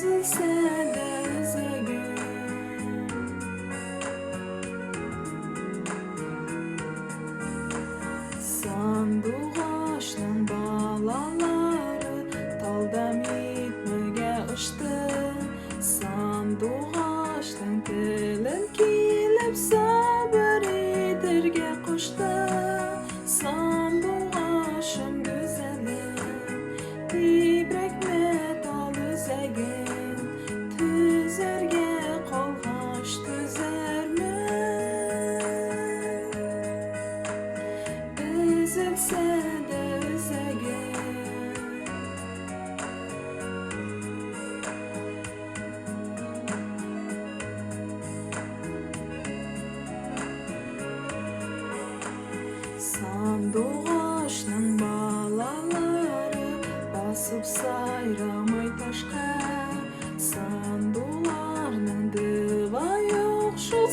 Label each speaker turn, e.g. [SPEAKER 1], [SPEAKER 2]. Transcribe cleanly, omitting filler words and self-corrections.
[SPEAKER 1] Üzülse de üzegin Sandık ağaçның балалары талдам итмеге ұшты. Sandık ağaçның тілін килеп сабыр итәргә кушты. Sandık ağaçым güzelім, тибрәк металл үзәгем, түзәргә калгач түзәрмен. Üzülse de üzegin Sandık ağaçның балалары басып сайрамай ташқа. Сандуларның дыва юк шул